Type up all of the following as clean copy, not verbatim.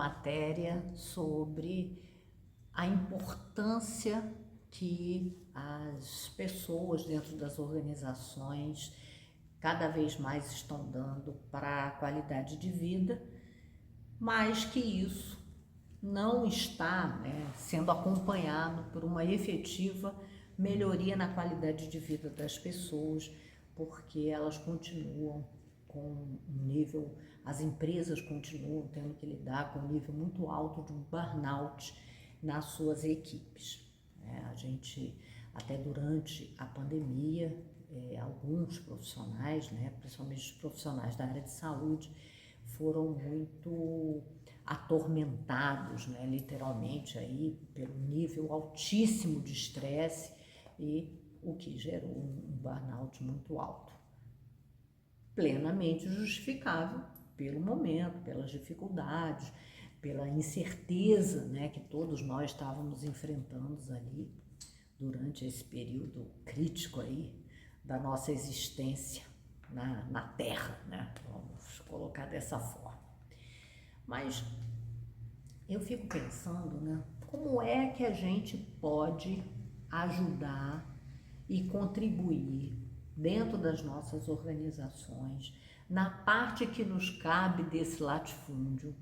matéria sobre a importância que as pessoas dentro das organizações cada vez mais estão dando para a qualidade de vida, mas que isso não está, sendo acompanhado por uma efetiva melhoria na qualidade de vida das pessoas, porque elas continuam com um nível, as empresas continuam tendo que lidar com um nível muito alto de um burnout nas suas equipes. A gente, até durante a pandemia, alguns profissionais, principalmente os profissionais da área de saúde, foram muito atormentados, literalmente aí pelo nível altíssimo de estresse e o que gerou um burnout muito alto, plenamente justificável pelo momento, pelas dificuldades, pela incerteza, que todos nós estávamos enfrentando ali durante esse período crítico aí da nossa existência na Terra, Vamos colocar dessa forma. Mas eu fico pensando, como é que a gente pode ajudar e contribuir dentro das nossas organizações, na parte que nos cabe desse latifúndio,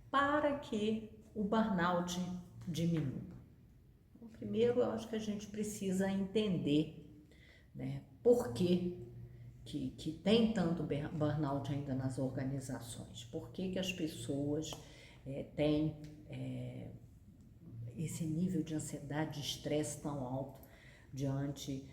para que o burnout diminua. Então, primeiro, eu acho que a gente precisa entender, por que tem tanto burnout ainda nas organizações, por que as pessoas têm esse nível de ansiedade, de estresse tão alto diante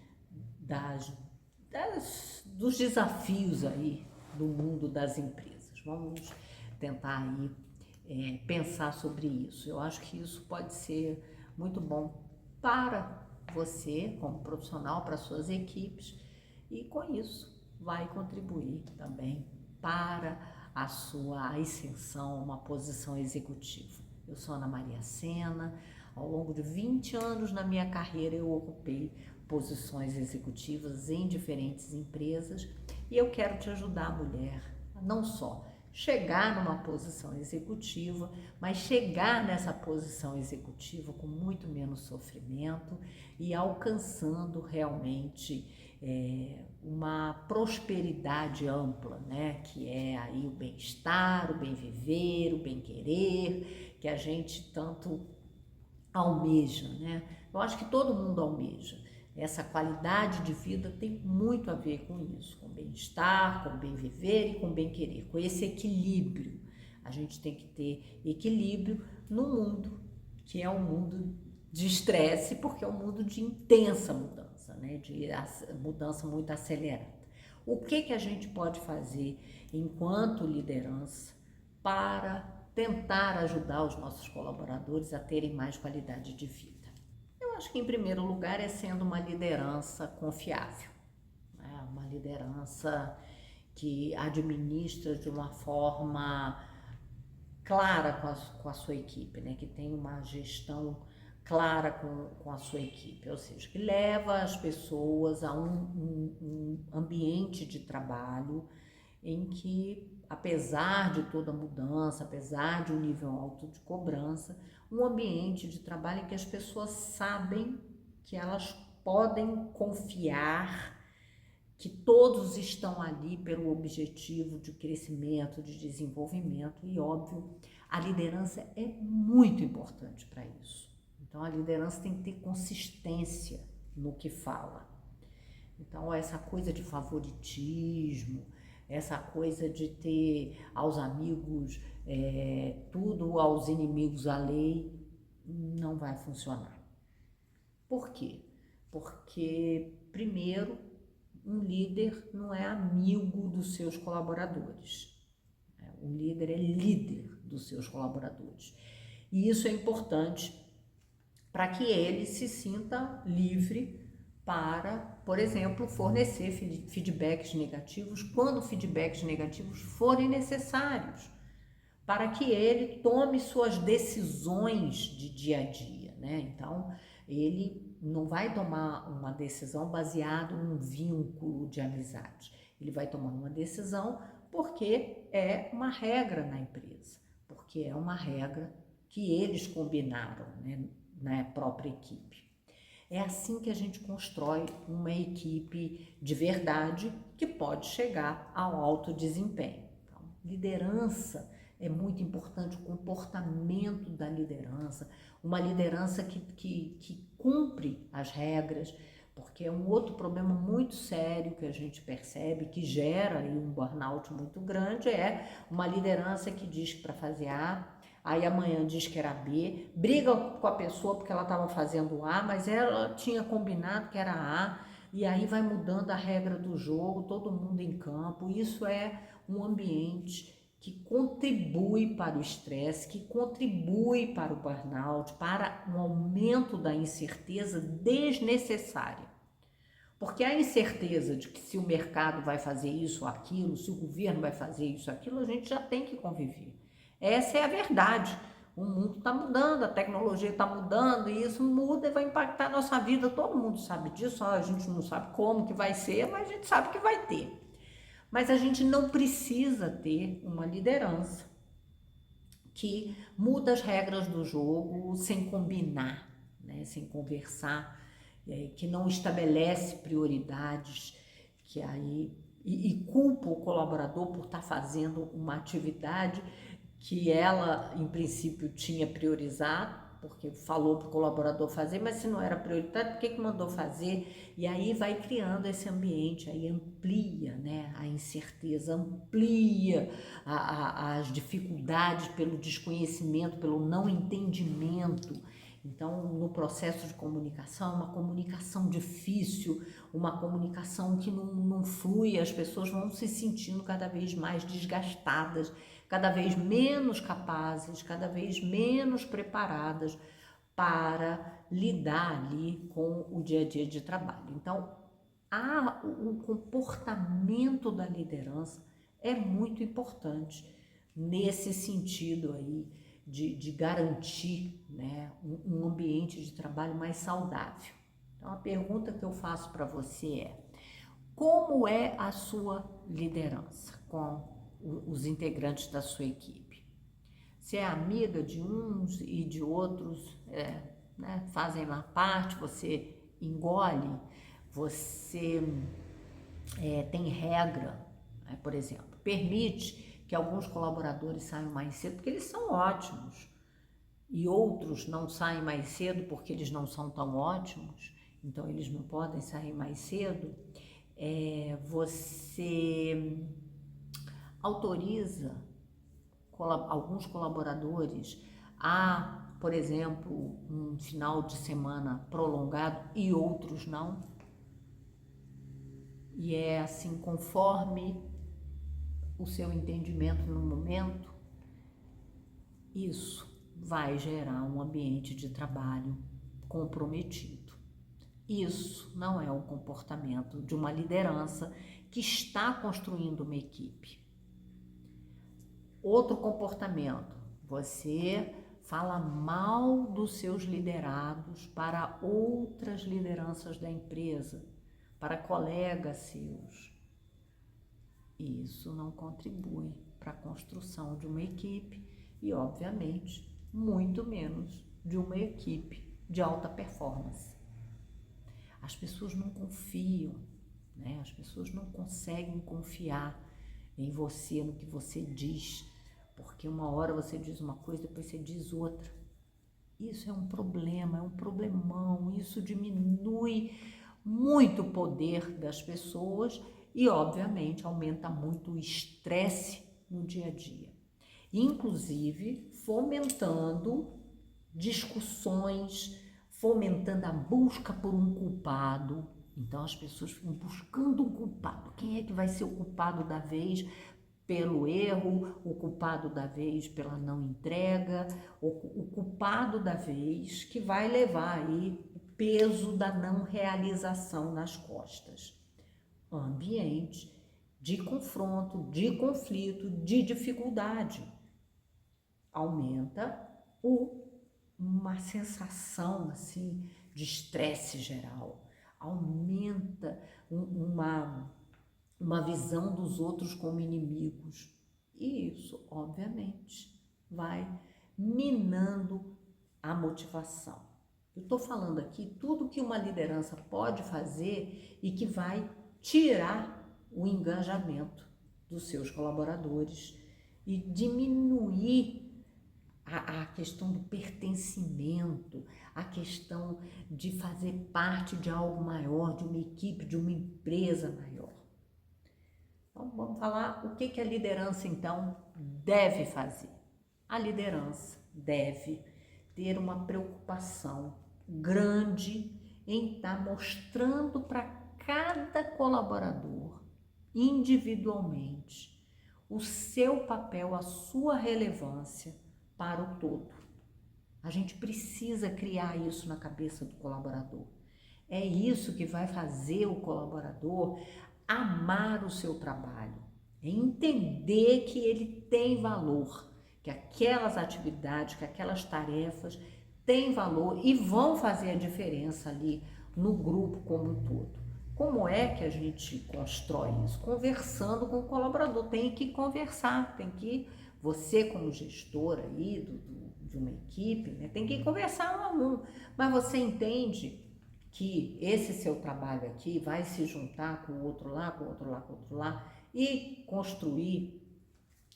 dos desafios aí do mundo das empresas. Vamos tentar aí pensar sobre isso. Eu acho que isso pode ser muito bom para você, como profissional, para suas equipes, e com isso vai contribuir também para a sua ascensão a uma posição executiva. Eu sou Ana Maria Sena. Ao longo de 20 anos na minha carreira eu ocupei posições executivas em diferentes empresas e eu quero te ajudar, mulher, a não só chegar numa posição executiva, mas chegar nessa posição executiva com muito menos sofrimento e alcançando realmente uma prosperidade ampla, que é aí o bem-estar, o bem-viver, o bem-querer, que a gente tanto almeja, Eu acho que todo mundo almeja. Essa qualidade de vida tem muito a ver com isso, com bem-estar, com bem-viver e com bem-querer, com esse equilíbrio. A gente tem que ter equilíbrio no mundo, que é um mundo de estresse, porque é um mundo de intensa mudança, de mudança muito acelerada. O que a gente pode fazer enquanto liderança para tentar ajudar os nossos colaboradores a terem mais qualidade de vida? Eu acho que, em primeiro lugar, é sendo uma liderança confiável, uma liderança que administra de uma forma clara com a sua equipe, que tem uma gestão clara com a sua equipe, ou seja, que leva as pessoas a um ambiente de trabalho em que, apesar de toda mudança, apesar de um nível alto de cobrança, um ambiente de trabalho em que as pessoas sabem que elas podem confiar, que todos estão ali pelo objetivo de crescimento, de desenvolvimento e, óbvio, a liderança é muito importante para isso. Então, a liderança tem que ter consistência no que fala. Então, essa coisa de favoritismo, essa coisa de ter aos amigos tudo, aos inimigos a lei, não vai funcionar. Por quê? Porque, primeiro, um líder não é amigo dos seus colaboradores. O líder é líder dos seus colaboradores. E isso é importante para que ele se sinta livre para, por exemplo, fornecer feedbacks negativos quando feedbacks negativos forem necessários, para que ele tome suas decisões de dia a dia, Então, ele não vai tomar uma decisão baseada num vínculo de amizade. Ele vai tomar uma decisão porque é uma regra na empresa, porque é uma regra que eles combinaram, né, na própria equipe. É assim que a gente constrói uma equipe de verdade que pode chegar ao alto desempenho. Então, liderança é muito importante, o comportamento da liderança, uma liderança que cumpre as regras, porque é um outro problema muito sério que a gente percebe, que gera aí um burnout muito grande, é uma liderança que diz que para fazer A, aí amanhã diz que era B, briga com a pessoa porque ela estava fazendo A, mas ela tinha combinado que era A, e aí vai mudando a regra do jogo, todo mundo em campo. Isso é um ambiente que contribui para o estresse, que contribui para o burnout, para um aumento da incerteza desnecessária. Porque a incerteza de que se o mercado vai fazer isso ou aquilo, se o governo vai fazer isso ou aquilo, a gente já tem que conviver. Essa é a verdade. O mundo está mudando, a tecnologia está mudando, e isso muda e vai impactar a nossa vida. Todo mundo sabe disso, a gente não sabe como que vai ser, mas a gente sabe que vai ter. Mas a gente não precisa ter uma liderança que muda as regras do jogo sem combinar, né? Sem conversar, que não estabelece prioridades, que aí e culpa o colaborador por estar fazendo uma atividade que ela, em princípio, tinha priorizado, porque falou para o colaborador fazer, mas se não era prioritário, por que mandou fazer? E aí vai criando esse ambiente, aí amplia, né, a incerteza, amplia as dificuldades pelo desconhecimento, pelo não entendimento. Então, no processo de comunicação, uma comunicação difícil, uma comunicação que não flui, as pessoas vão se sentindo cada vez mais desgastadas, cada vez menos capazes, cada vez menos preparadas para lidar ali com o dia a dia de trabalho. Então, o comportamento da liderança é muito importante nesse sentido aí de garantir, né, um ambiente de trabalho mais saudável. Então, a pergunta que eu faço para você é: como é a sua liderança com os integrantes da sua equipe? Você é amiga de uns e de outros, né, fazem lá parte, você engole, você tem regra, né? Por exemplo, permite que alguns colaboradores saiam mais cedo porque eles são ótimos e outros não saem mais cedo porque eles não são tão ótimos, então eles não podem sair mais cedo. Você autoriza alguns colaboradores a, por exemplo, um final de semana prolongado e outros não. E é assim, conforme o seu entendimento no momento, isso vai gerar um ambiente de trabalho comprometido. Isso não é o comportamento de uma liderança que está construindo uma equipe. Outro comportamento, você fala mal dos seus liderados para outras lideranças da empresa, para colegas seus. Isso não contribui para a construção de uma equipe e, obviamente, muito menos de uma equipe de alta performance. As pessoas não confiam, né? As pessoas não conseguem confiar em você, no que você diz, porque uma hora você diz uma coisa, depois você diz outra. Isso é um problema, é um problemão, isso diminui muito o poder das pessoas e, obviamente, aumenta muito o estresse no dia a dia. Inclusive, fomentando discussões, fomentando a busca por um culpado. Então, as pessoas ficam buscando um culpado. Quem é que vai ser o culpado da vez pelo erro, o culpado da vez pela não entrega, o culpado da vez que vai levar aí o peso da não realização nas costas. Ambiente de confronto, de conflito, de dificuldade. Aumenta uma sensação assim de estresse geral, aumenta uma visão dos outros como inimigos. E isso, obviamente, vai minando a motivação. Eu estou falando aqui tudo que uma liderança pode fazer e que vai tirar o engajamento dos seus colaboradores e diminuir a questão do pertencimento, a questão de fazer parte de algo maior, de uma equipe, de uma empresa maior. Então, vamos falar o que a liderança, então, deve fazer. A liderança deve ter uma preocupação grande em estar mostrando para cada colaborador, individualmente, o seu papel, a sua relevância para o todo. A gente precisa criar isso na cabeça do colaborador. É isso que vai fazer o colaborador amar o seu trabalho, é entender que ele tem valor, que aquelas atividades, que aquelas tarefas têm valor e vão fazer a diferença ali no grupo como um todo. Como é que a gente constrói isso? Conversando com o colaborador. Tem que conversar, tem que, você como gestor aí de uma equipe, né, tem que conversar um a um, mas você entende que esse seu trabalho aqui vai se juntar com o outro lá, com o outro lá, com o outro lá e construir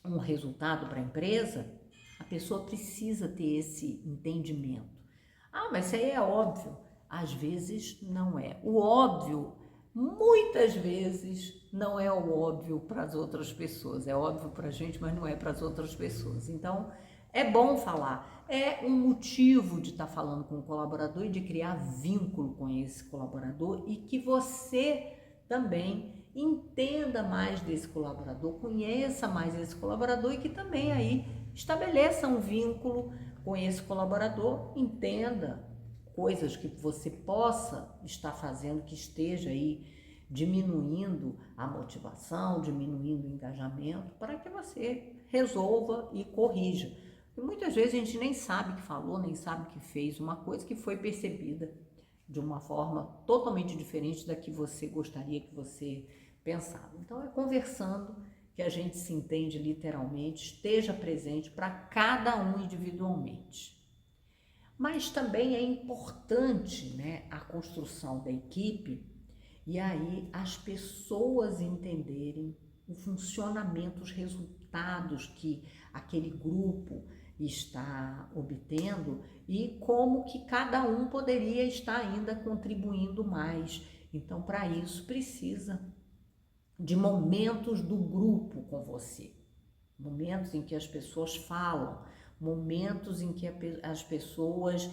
um resultado para a empresa. A pessoa precisa ter esse entendimento. Ah, mas isso aí é óbvio. Às vezes não é. O óbvio, muitas vezes, não é o óbvio para as outras pessoas. É óbvio para a gente, mas não é para as outras pessoas. Então, é bom falar. É um motivo de estar falando com o colaborador e de criar vínculo com esse colaborador e que você também entenda mais desse colaborador, conheça mais esse colaborador e que também aí estabeleça um vínculo com esse colaborador, entenda coisas que você possa estar fazendo que esteja aí diminuindo a motivação, diminuindo o engajamento, para que você resolva e corrija. E muitas vezes a gente nem sabe que falou, nem sabe que fez uma coisa que foi percebida de uma forma totalmente diferente da que você gostaria que você pensava. Então é conversando que a gente se entende literalmente, esteja presente para cada um individualmente. Mas também é importante, né, a construção da equipe e aí as pessoas entenderem o funcionamento, os resultados que aquele grupo está obtendo e como que cada um poderia estar ainda contribuindo mais. Então, para isso, precisa de momentos do grupo com você, momentos em que as pessoas falam, momentos em que as pessoas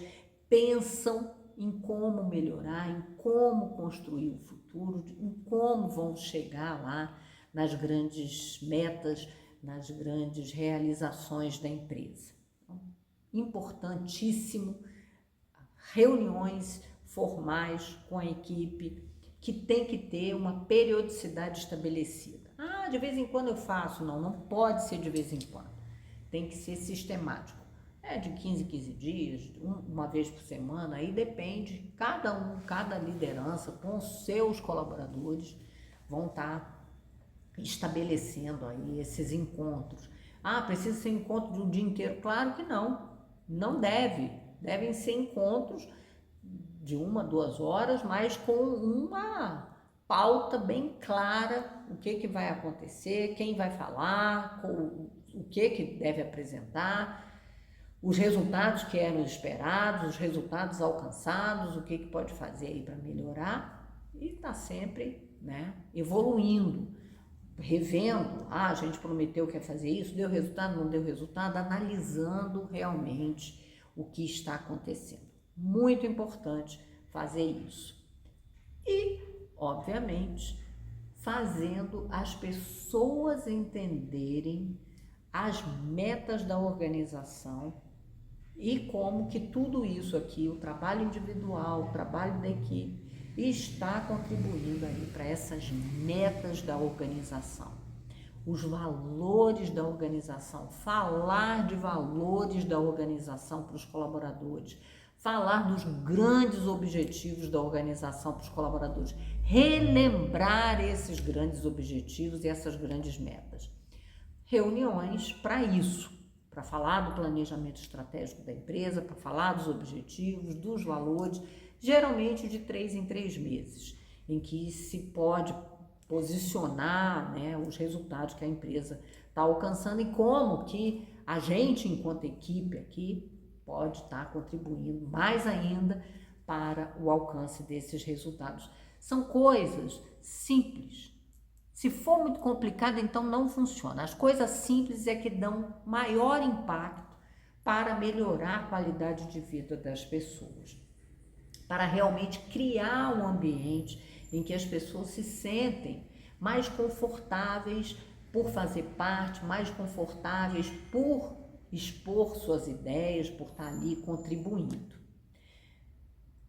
pensam em como melhorar, em como construir o futuro, em como vão chegar lá nas grandes metas, nas grandes realizações da empresa. Então, importantíssimo, reuniões formais com a equipe, que tem que ter uma periodicidade estabelecida. Ah, de vez em quando eu faço. Não, não pode ser de vez em quando. Tem que ser sistemático. É de 15 em 15 dias, uma vez por semana, aí depende, cada liderança com os seus colaboradores vão estar estabelecendo aí esses encontros. Ah, precisa ser encontro de um dia inteiro? Claro que não, não deve. Devem ser encontros de 1 a 2 horas, mas com uma pauta bem clara, o que vai acontecer, quem vai falar, o que deve apresentar, os resultados que eram esperados, os resultados alcançados, o que pode fazer aí para melhorar e está sempre, né, evoluindo, revendo. Ah, a gente prometeu que ia fazer isso, deu resultado, não deu resultado, analisando realmente o que está acontecendo. Muito importante fazer isso. E, obviamente, fazendo as pessoas entenderem as metas da organização e como que tudo isso aqui, o trabalho individual, o trabalho da equipe, está contribuindo aí para essas metas da organização. Os valores da organização, falar de valores da organização para os colaboradores, falar dos grandes objetivos da organização para os colaboradores, relembrar esses grandes objetivos e essas grandes metas. Reuniões para isso, para falar do planejamento estratégico da empresa, para falar dos objetivos, dos valores, geralmente de 3 em 3 meses, em que se pode posicionar, né, os resultados que a empresa está alcançando e como que a gente, enquanto equipe aqui, pode estar contribuindo mais ainda para o alcance desses resultados. São coisas simples. Se for muito complicado, então não funciona. As coisas simples é que dão maior impacto para melhorar a qualidade de vida das pessoas, para realmente criar um ambiente em que as pessoas se sentem mais confortáveis por fazer parte, mais confortáveis por expor suas ideias, por estar ali contribuindo.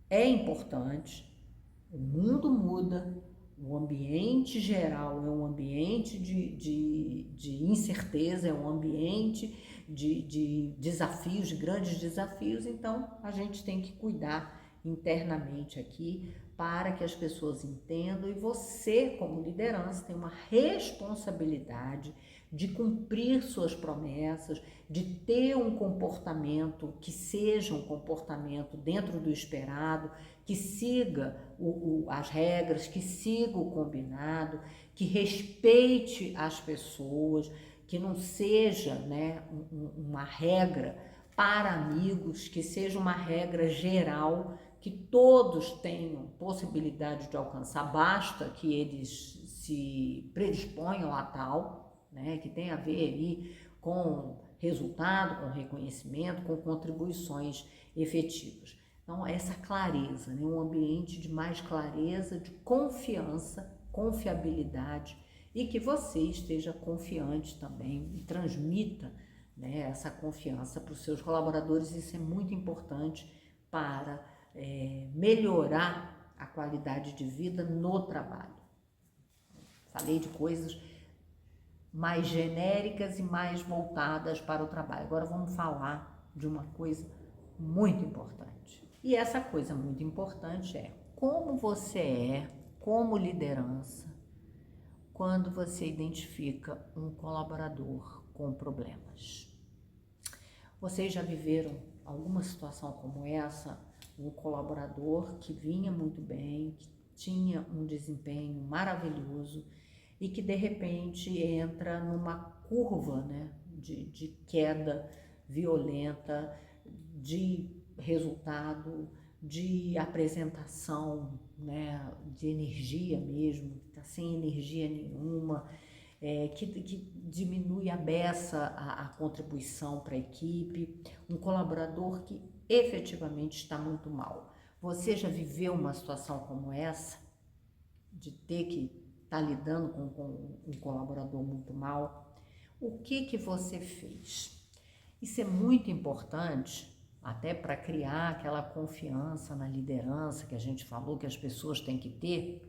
É importante, o mundo muda, o ambiente geral é um ambiente de incerteza, é um ambiente de desafios, de grandes desafios, então a gente tem que cuidar internamente aqui para que as pessoas entendam e você, como liderança, tem uma responsabilidade de cumprir suas promessas, de ter um comportamento que seja um comportamento dentro do esperado, que siga as regras, que siga o combinado, que respeite as pessoas, que não seja, né, uma regra para amigos, que seja uma regra geral, que todos tenham possibilidade de alcançar, basta que eles se predisponham a tal, né, que tem a ver aí com resultado, com reconhecimento, com contribuições efetivas. Então, essa clareza, né, um ambiente de mais clareza, de confiança, confiabilidade e que você esteja confiante também e transmita, né, essa confiança para os seus colaboradores. Isso é muito importante para melhorar a qualidade de vida no trabalho. Falei de coisas mais genéricas e mais voltadas para o trabalho. Agora vamos falar de uma coisa muito importante. E essa coisa muito importante é como você é, como liderança, quando você identifica um colaborador com problemas. Vocês já viveram alguma situação como essa? Um colaborador que vinha muito bem, que tinha um desempenho maravilhoso e que de repente entra numa curva, né, de queda violenta, de resultado, de apresentação, né, de energia mesmo, está sem energia nenhuma, que diminui a beça a contribuição para a equipe, um colaborador que efetivamente está muito mal. Você já viveu uma situação como essa, de ter que estar lidando com um colaborador muito mal? O que você fez? Isso é muito importante, até para criar aquela confiança na liderança que a gente falou que as pessoas têm que ter.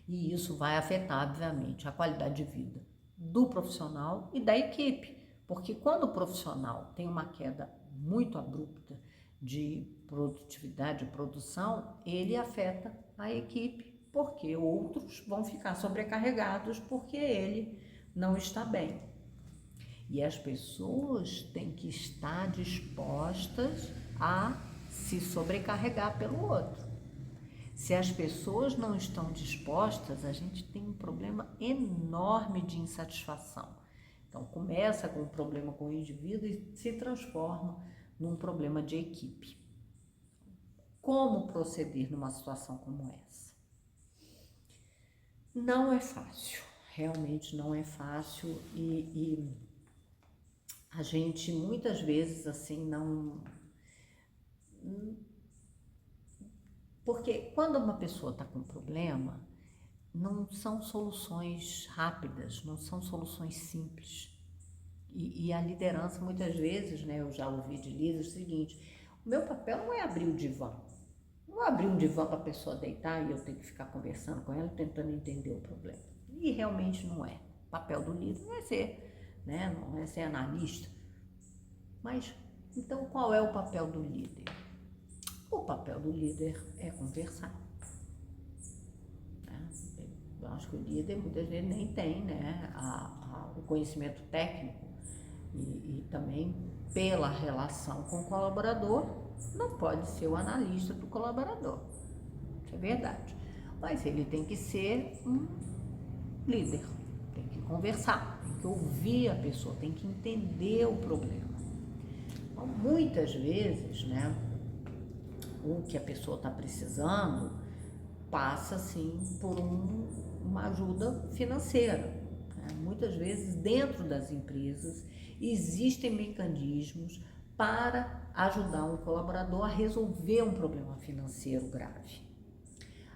E isso vai afetar, obviamente, a qualidade de vida do profissional e da equipe, porque quando o profissional tem uma queda muito abrupta de produtividade, de produção, ele afeta a equipe, porque outros vão ficar sobrecarregados porque ele não está bem. E as pessoas têm que estar dispostas a se sobrecarregar pelo outro. Se as pessoas não estão dispostas, a gente tem um problema enorme de insatisfação. Então, começa com um problema com o indivíduo e se transforma num problema de equipe. Como proceder numa situação como essa? Não é fácil, realmente não é fácil e a gente muitas vezes assim não... Porque quando uma pessoa está com problema, não são soluções rápidas, não são soluções simples. E a liderança, muitas vezes, né, eu já ouvi de líderes o seguinte: o meu papel não é abrir o divã. Não é abrir um divã para a pessoa deitar e eu ter que ficar conversando com ela, tentando entender o problema. E realmente não é. O papel do líder não é ser, né, não é ser analista. Mas, então, qual é o papel do líder? O papel do líder é conversar. Eu acho que o líder muitas vezes nem tem, né, o conhecimento técnico e também pela relação com o colaborador, não pode ser o analista do colaborador, isso é verdade, mas ele tem que ser um líder, tem que conversar, tem que ouvir a pessoa, tem que entender o problema. Então, muitas vezes, né, o que a pessoa está precisando passa, sim, por uma ajuda financeira, né? Muitas vezes, dentro das empresas, existem mecanismos para ajudar um colaborador a resolver um problema financeiro grave.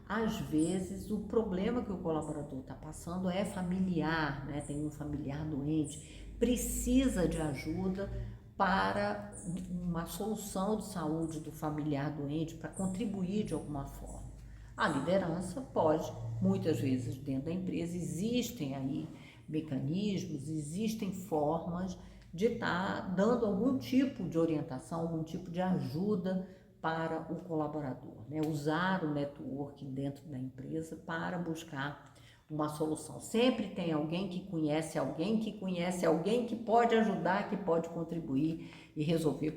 Às vezes, o problema que o colaborador está passando é familiar, né? Tem um familiar doente, precisa de ajuda para uma solução de saúde do familiar doente, para contribuir de alguma forma. A liderança pode, muitas vezes dentro da empresa, existem aí mecanismos, existem formas de estar dando algum tipo de orientação, algum tipo de ajuda para o colaborador, né? Usar o networking dentro da empresa para buscar uma solução. Sempre tem alguém que conhece alguém que conhece alguém que pode ajudar, que pode contribuir e resolver,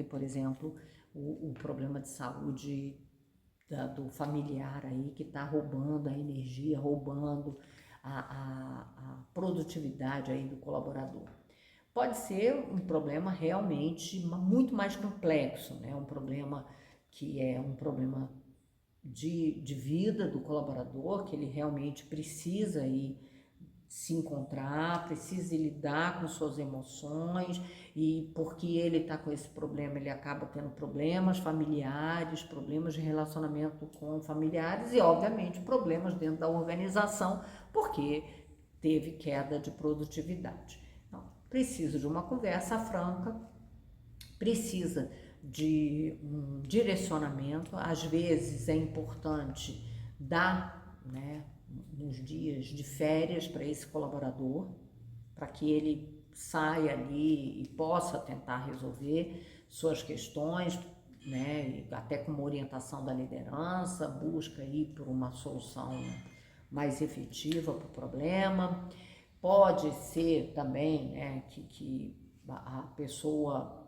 por exemplo, o problema de saúde do familiar aí que está roubando a energia, roubando a produtividade aí do colaborador. Pode ser um problema realmente muito mais complexo, né? Um problema que é um problema de vida do colaborador, que ele realmente precisa aí se encontrar, precisa lidar com suas emoções, e porque ele está com esse problema, ele acaba tendo problemas familiares, problemas de relacionamento com familiares e, obviamente, problemas dentro da organização, porque teve queda de produtividade. Então, precisa de uma conversa franca, precisa de um direcionamento, às vezes é importante dar, né, uns dias de férias para esse colaborador, para que ele saia ali e possa tentar resolver suas questões, né, até com uma orientação da liderança, busca ir por uma solução mais efetiva para o problema. Pode ser também, né, que a pessoa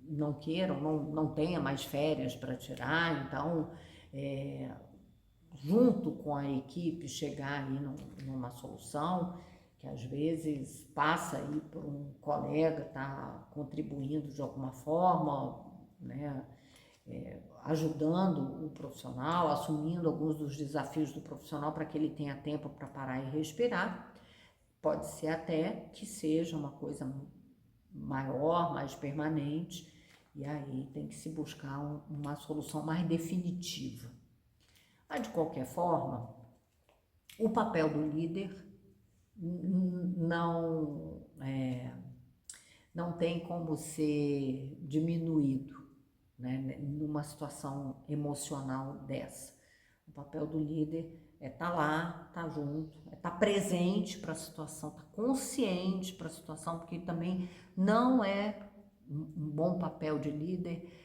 não queira, não tenha mais férias para tirar, então, junto com a equipe, chegar aí numa solução, que às vezes passa aí por um colega tá contribuindo de alguma forma, né, ajudando o profissional, assumindo alguns dos desafios do profissional para que ele tenha tempo para parar e respirar. Pode ser até que seja uma coisa maior, mais permanente, e aí tem que se buscar uma solução mais definitiva. Mas, de qualquer forma, o papel do líder não tem como ser diminuído, né, numa situação emocional dessa. O papel do líder é estar lá, estar junto, é estar presente para a situação, estar consciente para a situação, porque também não é um bom papel de líder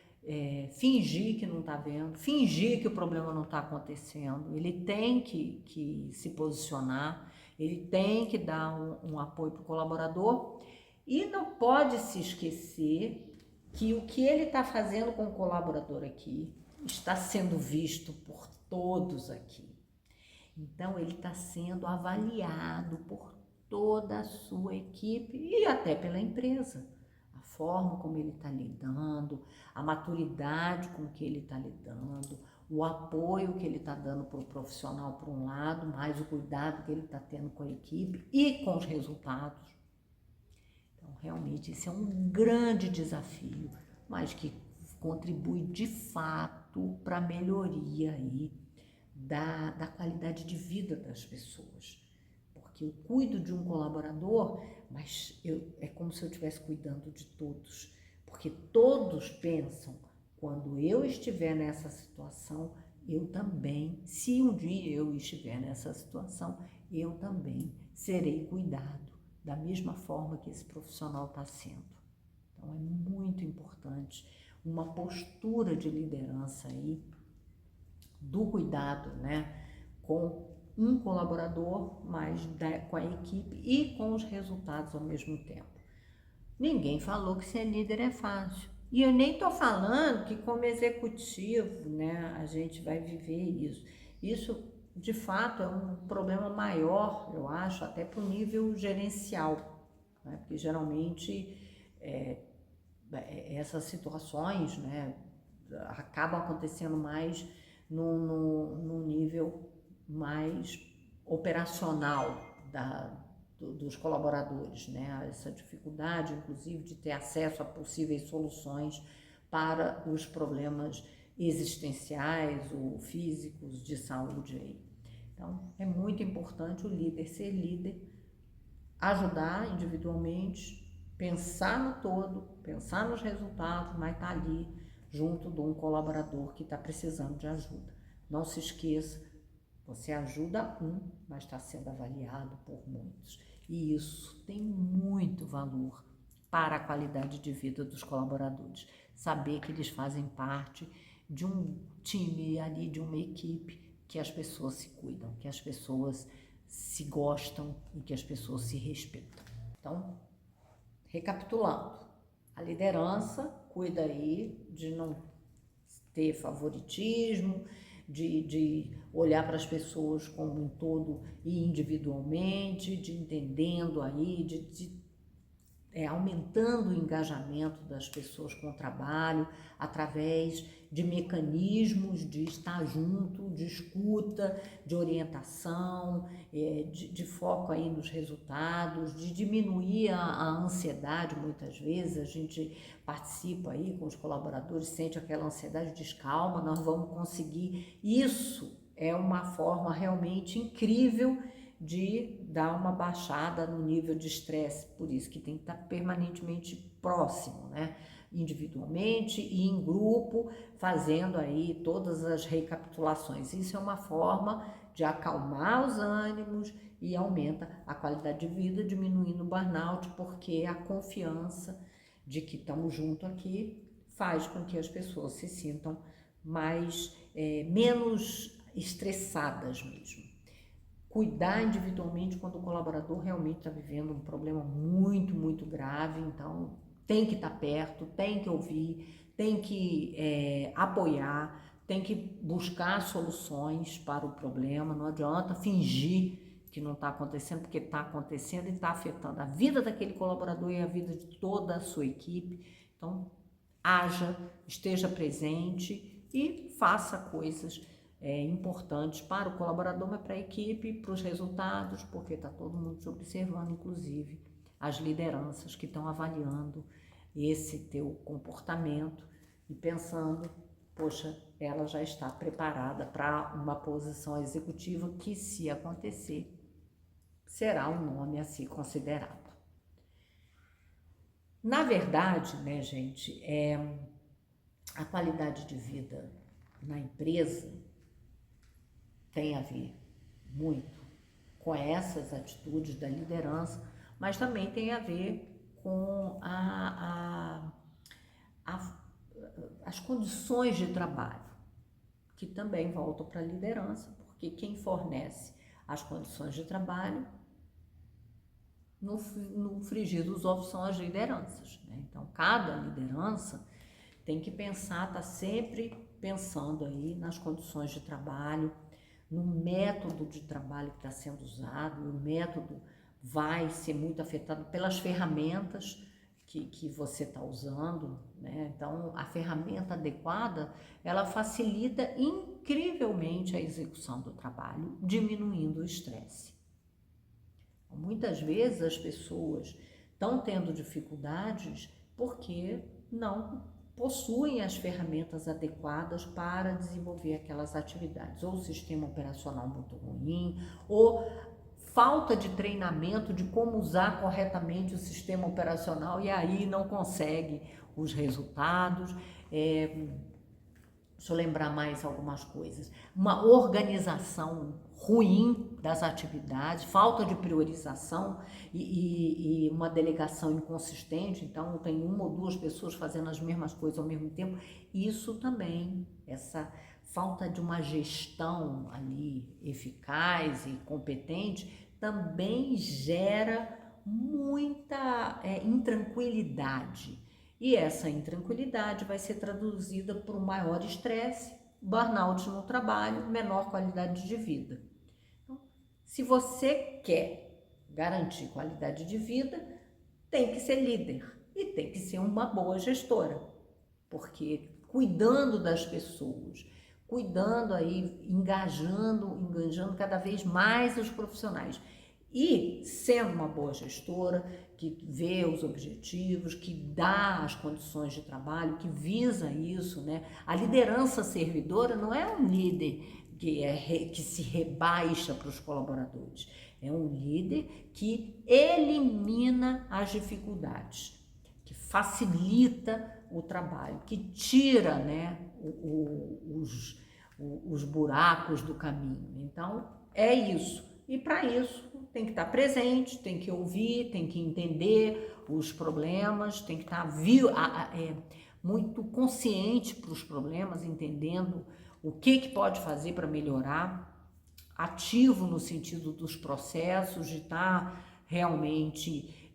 fingir que não está vendo, fingir que o problema não está acontecendo. Ele tem que se posicionar, ele tem que dar um apoio para o colaborador e não pode se esquecer que o que ele está fazendo com o colaborador aqui está sendo visto por todos aqui. Então, ele está sendo avaliado por toda a sua equipe e até pela empresa. A forma como ele está lidando, a maturidade com que ele está lidando, o apoio que ele está dando para o profissional, por um lado, mais o cuidado que ele está tendo com a equipe e com os resultados. Então, realmente, esse é um grande desafio, mas que contribui de fato para a melhoria aí da qualidade de vida das pessoas. Porque eu cuido de um colaborador, mas é como se eu estivesse cuidando de todos. Porque todos pensam, quando eu estiver nessa situação, eu também, se um dia eu estiver nessa situação, eu também serei cuidado da mesma forma que esse profissional está sendo. Então, é muito importante uma postura de liderança aí, do cuidado, né, com um colaborador, mas com a equipe e com os resultados ao mesmo tempo. Ninguém falou que ser líder é fácil. E eu nem estou falando que como executivo, né, a gente vai viver isso. Isso, de fato, é um problema maior, eu acho, até para o nível gerencial, né? Porque geralmente essas situações, né, acabam acontecendo mais no nível mais operacional dos colaboradores, né? Essa dificuldade, inclusive, de ter acesso a possíveis soluções para os problemas existenciais ou físicos de saúde aí. Então, é muito importante o líder ser líder, ajudar individualmente, pensar no todo, pensar nos resultados, mas estar ali junto de um colaborador que está precisando de ajuda. Não se esqueça, você ajuda um, mas está sendo avaliado por muitos. E isso tem muito valor para a qualidade de vida dos colaboradores. Saber que eles fazem parte de um time ali, de uma equipe, que as pessoas se cuidam, que as pessoas se gostam e que as pessoas se respeitam. Então, recapitulando, a liderança cuida aí de não ter favoritismo, de olhar para as pessoas como um todo e individualmente, de entendendo aí, aumentando o engajamento das pessoas com o trabalho através de mecanismos de estar junto, de escuta, de orientação, de foco aí nos resultados, de diminuir a ansiedade. Muitas vezes a gente participa aí com os colaboradores, sente aquela ansiedade, diz calma, nós vamos conseguir. Isso é uma forma realmente incrível de dar uma baixada no nível de estresse, por isso que tem que estar permanentemente próximo, né? Individualmente e em grupo, fazendo aí todas as recapitulações. Isso é uma forma de acalmar os ânimos e aumenta a qualidade de vida, diminuindo o burnout, porque a confiança de que estamos juntos aqui faz com que as pessoas se sintam menos estressadas mesmo. Cuidar individualmente quando o colaborador realmente está vivendo um problema muito, muito grave, então tem que estar perto, tem que ouvir, tem que apoiar, tem que buscar soluções para o problema, não adianta fingir que não está acontecendo, porque está acontecendo e está afetando a vida daquele colaborador e a vida de toda a sua equipe. Então, haja, esteja presente e faça coisas importantes para o colaborador, mas para a equipe, para os resultados, porque está todo mundo te observando, inclusive as lideranças que estão avaliando esse teu comportamento e pensando, poxa, ela já está preparada para uma posição executiva que, se acontecer, será um nome a ser considerado. Na verdade, né, gente, a qualidade de vida na empresa tem a ver muito com essas atitudes da liderança, mas também tem a ver com as condições de trabalho, que também voltam para a liderança, porque quem fornece as condições de trabalho no frigir dos ovos são as lideranças, né? Então, cada liderança tem que pensar, tá sempre pensando aí nas condições de trabalho, no método de trabalho que está sendo usado. O método vai ser muito afetado pelas ferramentas que você está usando, né? Então, a ferramenta adequada, ela facilita incrivelmente a execução do trabalho, diminuindo o estresse. Muitas vezes as pessoas estão tendo dificuldades porque não possuem as ferramentas adequadas para desenvolver aquelas atividades, ou o sistema operacional muito ruim, ou falta de treinamento de como usar corretamente o sistema operacional e aí não consegue os resultados. Deixa eu lembrar mais algumas coisas. Uma organização ruim das atividades, falta de priorização e uma delegação inconsistente. Então, tem uma ou duas pessoas fazendo as mesmas coisas ao mesmo tempo. Isso também, essa falta de uma gestão ali eficaz e competente, também gera muita intranquilidade. E essa intranquilidade vai ser traduzida por um maior estresse, burnout no trabalho, menor qualidade de vida. Então, se você quer garantir qualidade de vida, tem que ser líder e tem que ser uma boa gestora, porque cuidando das pessoas, cuidando aí, engajando cada vez mais os profissionais e sendo uma boa gestora, que vê os objetivos, que dá as condições de trabalho, que visa isso, né? A liderança servidora não é um líder que se rebaixa para os colaboradores, é um líder que elimina as dificuldades, que facilita o trabalho, que tira, né, os buracos do caminho. Então, é isso. E para isso tem que estar presente, tem que ouvir, tem que entender os problemas, tem que estar muito consciente para os problemas, entendendo o que pode fazer para melhorar, ativo no sentido dos processos, de estar realmente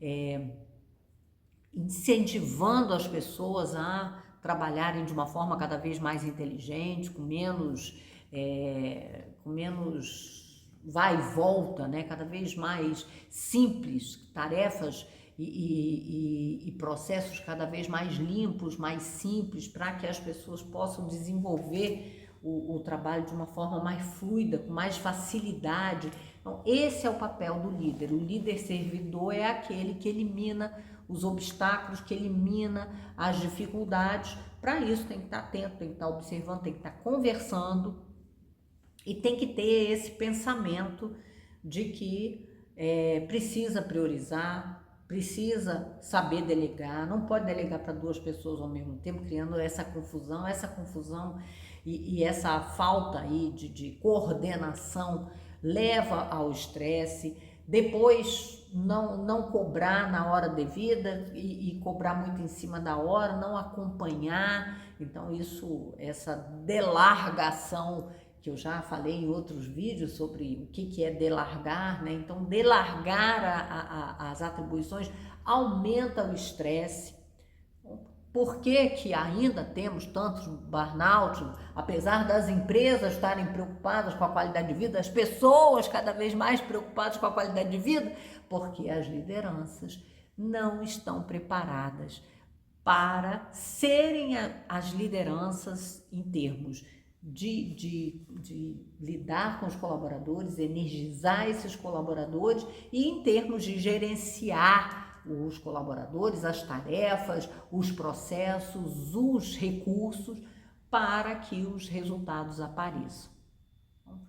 incentivando as pessoas a trabalharem de uma forma cada vez mais inteligente, com menos vai e volta, né? Cada vez mais simples, tarefas e processos cada vez mais limpos, mais simples, para que as pessoas possam desenvolver o trabalho de uma forma mais fluida, com mais facilidade. Então, esse é o papel do líder. O líder servidor é aquele que elimina os obstáculos, que elimina as dificuldades. Para isso tem que estar atento, tem que estar observando, tem que estar conversando e tem que ter esse pensamento de que precisa priorizar, precisa saber delegar, não pode delegar para duas pessoas ao mesmo tempo, criando essa confusão e essa falta aí de coordenação leva ao estresse. Depois não cobrar na hora devida e cobrar muito em cima da hora, não acompanhar. Então essa delargação, que eu já falei em outros vídeos sobre o que é delargar, né? Então, delargar as atribuições aumenta o estresse. Por que ainda temos tantos burnout? Apesar das empresas estarem preocupadas com a qualidade de vida, as pessoas cada vez mais preocupadas com a qualidade de vida, porque as lideranças não estão preparadas para serem as lideranças em termos de lidar com os colaboradores, energizar esses colaboradores e em termos de gerenciar os colaboradores, as tarefas, os processos, os recursos para que os resultados apareçam. Então,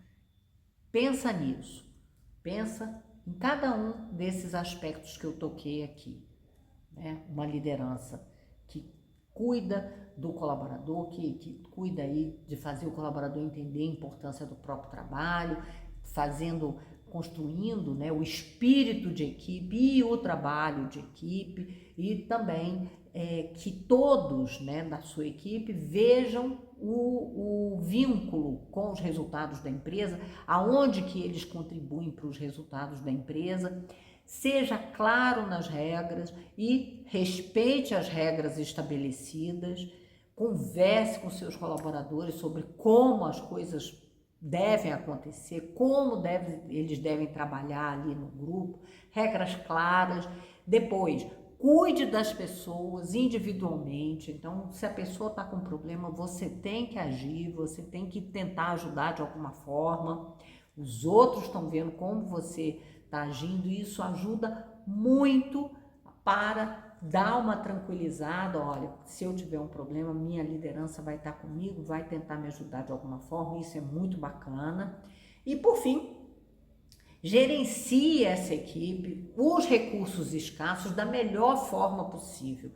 pensa nisso, pensa em cada um desses aspectos que eu toquei aqui, né? Uma liderança que cuida do colaborador, que cuida aí de fazer o colaborador entender a importância do próprio trabalho, construindo, né, o espírito de equipe e o trabalho de equipe, e também que todos, né, da sua equipe vejam o vínculo com os resultados da empresa, aonde que eles contribuem para os resultados da empresa. Seja claro nas regras e respeite as regras estabelecidas, converse com seus colaboradores sobre como as coisas devem acontecer, eles devem trabalhar ali no grupo, regras claras. Depois, cuide das pessoas individualmente. Então, se a pessoa está com problema, você tem que agir, você tem que tentar ajudar de alguma forma. Os outros estão vendo como você está agindo, e isso ajuda muito para dar uma tranquilizada. Olha, se eu tiver um problema, minha liderança vai estar comigo, vai tentar me ajudar de alguma forma, isso é muito bacana. E por fim, gerencie essa equipe, os recursos escassos da melhor forma possível,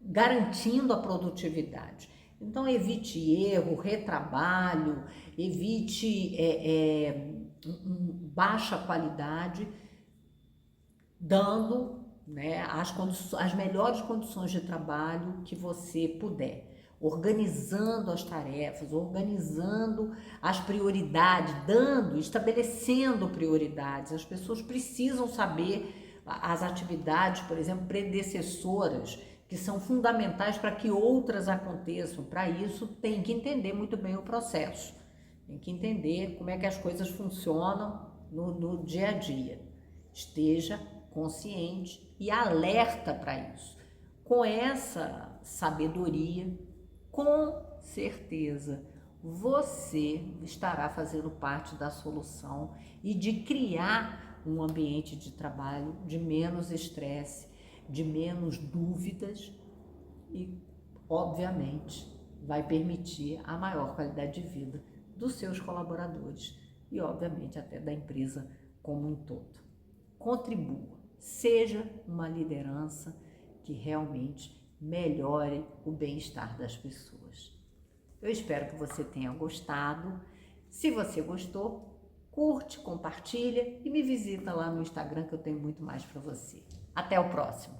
garantindo a produtividade. Então, evite erro, retrabalho, evite baixa qualidade, dando, né, as melhores condições de trabalho que você puder, organizando as tarefas, organizando as prioridades, estabelecendo prioridades. As pessoas precisam saber as atividades, por exemplo, predecessoras, que são fundamentais para que outras aconteçam. Para isso, tem que entender muito bem o processo, tem que entender como é que as coisas funcionam no dia a dia. Esteja consciente e alerta para isso. Com essa sabedoria, com certeza, você estará fazendo parte da solução e de criar um ambiente de trabalho de menos estresse, de menos dúvidas e, obviamente, vai permitir a maior qualidade de vida dos seus colaboradores e, obviamente, até da empresa como um todo. Contribua, seja uma liderança que realmente melhore o bem-estar das pessoas. Eu espero que você tenha gostado. Se você gostou, curte, compartilha e me visita lá no Instagram que eu tenho muito mais para você. Até o próximo!